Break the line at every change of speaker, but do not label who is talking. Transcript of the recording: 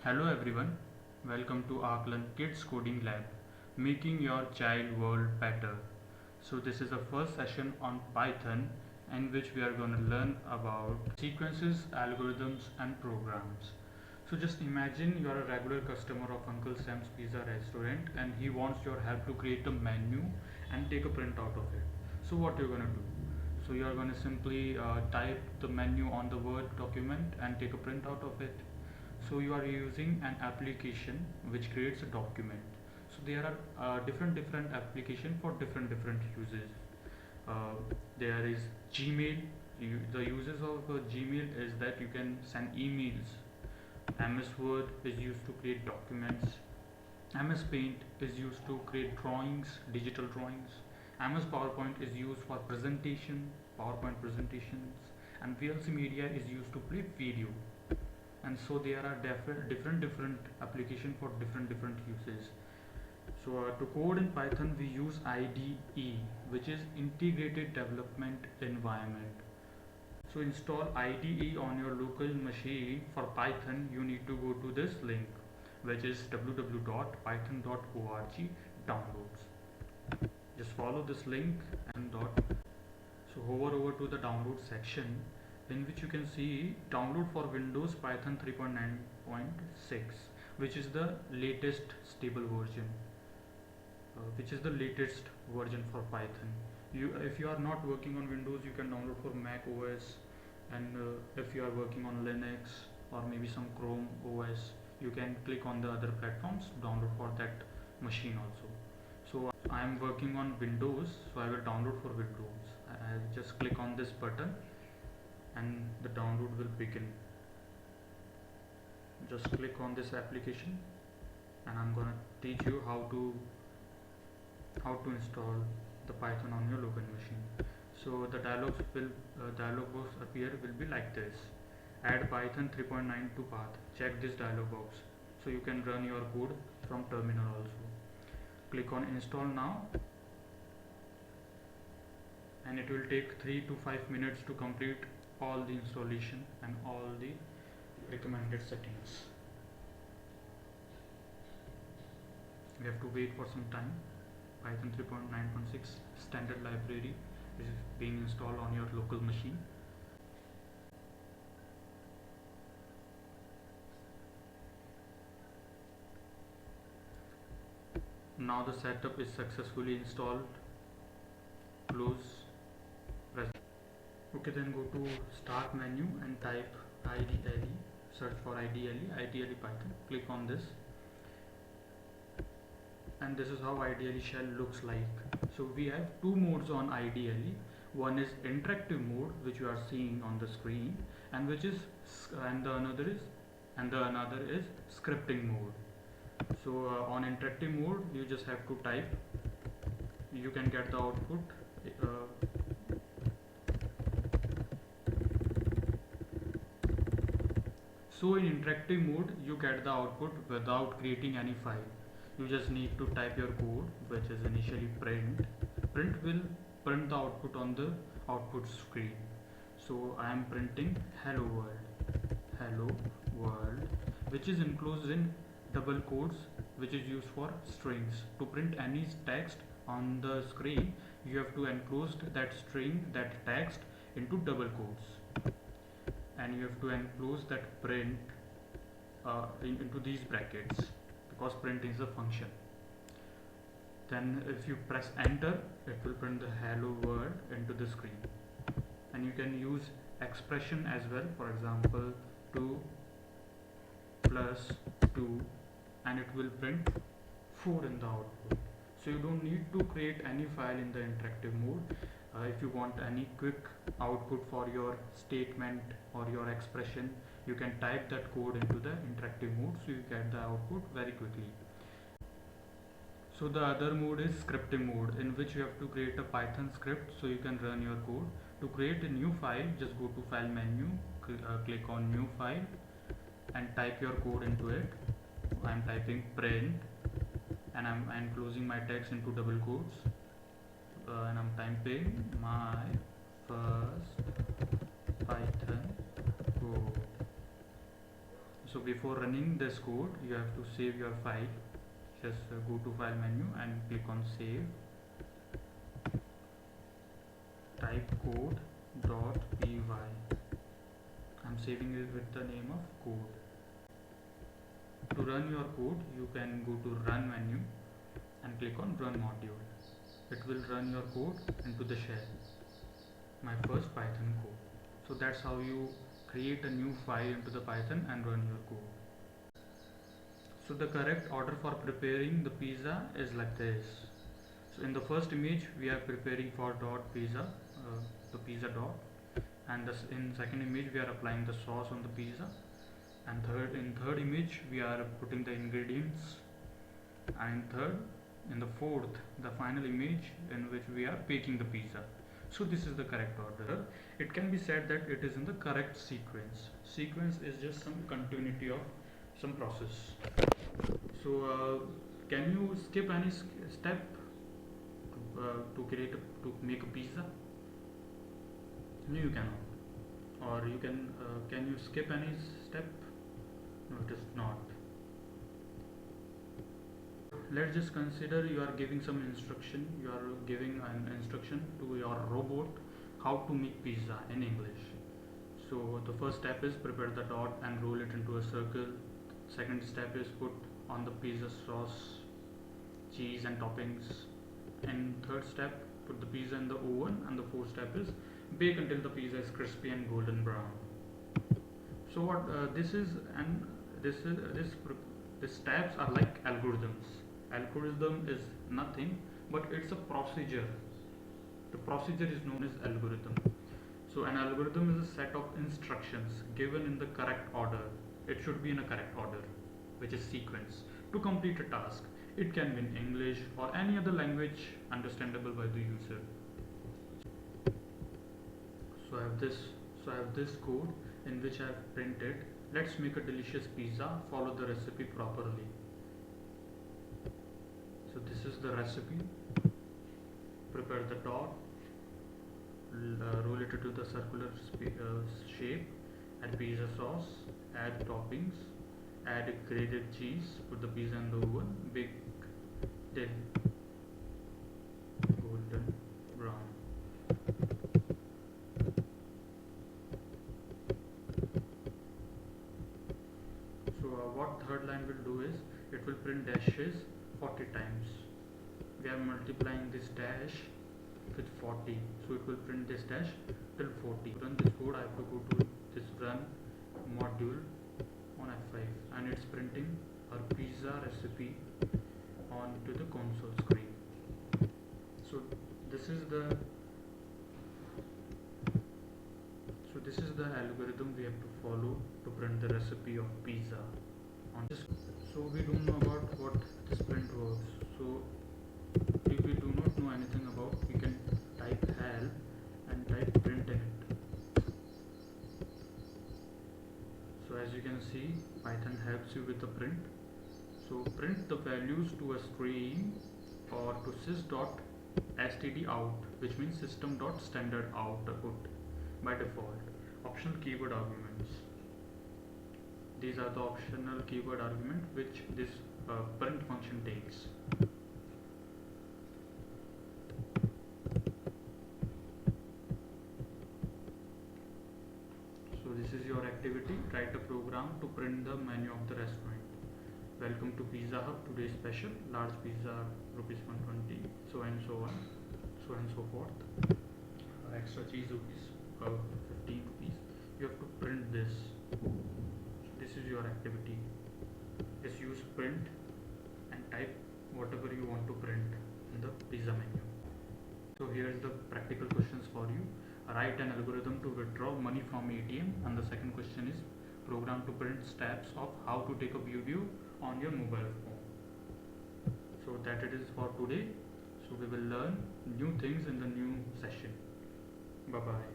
Hello everyone, welcome to Aaklan Kids Coding Lab, making your child world better. So this is the first session on Python in which we are going to learn about sequences, algorithms and programs. So just imagine you are a regular customer of Uncle Sam's Pizza restaurant and he wants your help to create a menu and take a print out of it. So what you're going to do? So you are going to simply type the menu on the Word document and take a print out of it. So you are using an application which creates a document. So there are different application for different uses. uh, there is Gmail. The uses of Gmail is that you can send emails. MS Word is used to create documents. MS Paint is used to create drawings, digital drawings. MS PowerPoint is used for presentation, PowerPoint presentations. And VLC Media is used to play video. And so there are different application for different uses. So to code in Python we use IDE, which is Integrated Development Environment. So install IDE on your local machine. For Python you need to go to this link, which is www.python.org downloads. Just follow this link and so hover over to the download section, in which you can see download for Windows Python 3.9.6, which is the latest stable version, for Python. If you are not working on Windows, you can download for Mac OS, and if you are working on Linux or maybe some Chrome OS, you can click on the other platforms to download for that machine also. So I am working on Windows, so I will download for Windows. I'll just click on this button and the download will begin. Just click on this application and I'm gonna teach you how to install the Python on your local machine. So the dialog box appear will be like this: add Python 3.9 to path. Check this dialog box so you can run your code from terminal also. Click on install now, and it will take 3 to 5 minutes to complete all the installation and all the recommended settings. We have to wait for some time. Python 3.9.6 standard library is being installed on your local machine. Now the setup is successfully installed. Close. Press. Okay, then go to start menu and type IDLE. Search for IDLE Python. Click on this, and this is how IDLE shell looks like. So we have two modes on IDLE. One is interactive mode, which you are seeing on the screen, and the another is scripting mode. So on interactive mode you just have to type. You can get the output. So in interactive mode you get the output without creating any file. You just need to type your code, which is initially print. Print will print the output on the output screen. So I am printing hello world, which is enclosed in double quotes, which is used for strings. To print any text on the screen, you have to enclose that text into double quotes, and you have to enclose that print into these brackets, because print is a function. Then if you press enter, it will print the hello world into the screen. And you can use expression as well. For example, 2 plus 2, and it will print 4 in the output. So you don't need to create any file in the interactive mode. If you want any quick output for your statement or your expression, you can type that code into the interactive mode, so you get the output very quickly. So the other mode is scripting mode, in which you have to create a Python script so you can run your code. To create a new file, just go to file menu, click on new file and type your code into it. I am typing print, and I'm closing my text into double quotes, and I'm typing my first Python code. So before running this code, you have to save your file. Just go to file menu and click on save. Type code.py. I'm saving it with the name of code. To run your code, you can go to run menu and click on run module. It will run your code into the shell. My first Python code. So that's how you create a new file into the Python and run your code. So the correct order for preparing the pizza is like this. So in the first image we are preparing for dot pizza, the pizza dot, and in second image we are applying the sauce on the pizza, and in third image we are putting the ingredients, and in the fourth, the final image in which we are baking the pizza. So this is the correct order. It can be said that it is in the correct sequence. Sequence is just some continuity of some process. So can you skip any step to make a pizza? No, you cannot. Or you can you skip any step? No, it is not. Let's just consider you are giving some instruction. You are giving an instruction to your robot how to make pizza in English. So the first step is prepare the dot and roll it into a circle. Second step is put on the pizza sauce, cheese and toppings. And third step, put the pizza in the oven. And the fourth step is bake until the pizza is crispy and golden brown. So what this is, and this steps are like algorithms. Algorithm is nothing but it's a procedure. The procedure is known as algorithm. So an algorithm is a set of instructions given in the correct order. It should be in a correct order, which is sequence, to complete a task. It can be in English or any other language understandable by the user. So I have this code in which I have printed. Let's make a delicious pizza. Follow the recipe properly. So this is the recipe. Prepare the dot, roll it into the circular shape, add pizza sauce, add toppings, add grated cheese, put the pizza in the oven, bake till golden brown. So what third line will do is it will print dashes 40 times. We are multiplying this dash with 40, so it will print this dash till 40. To run this code, I have to go to this run module on F5, and it's printing our pizza recipe onto the console screen. So this is the algorithm we have to follow to print the recipe of pizza on this. So we don't know about what this print works. So if we do not know anything about, we can type help and type print in it. So as you can see, Python helps you with the print. So print the values to a string or to sys.stdout, which means system.standardout by default. Optional keyword arguments. These are the optional keyword argument which this print function takes. So this is your activity. Write a program to print the menu of the restaurant. Welcome to Pizza Hut. Today's special large pizza rupees 120, so and so on, so and so forth. Extra cheese rupees 15 rupees. You have to print this. This is your activity. Just use print and type whatever you want to print in the pizza menu. So here is the practical questions for you. Write an algorithm to withdraw money from ATM, and the second question is program to print steps of how to take a video on your mobile phone. So that it is for today. So we will learn new things in the new session. Bye bye.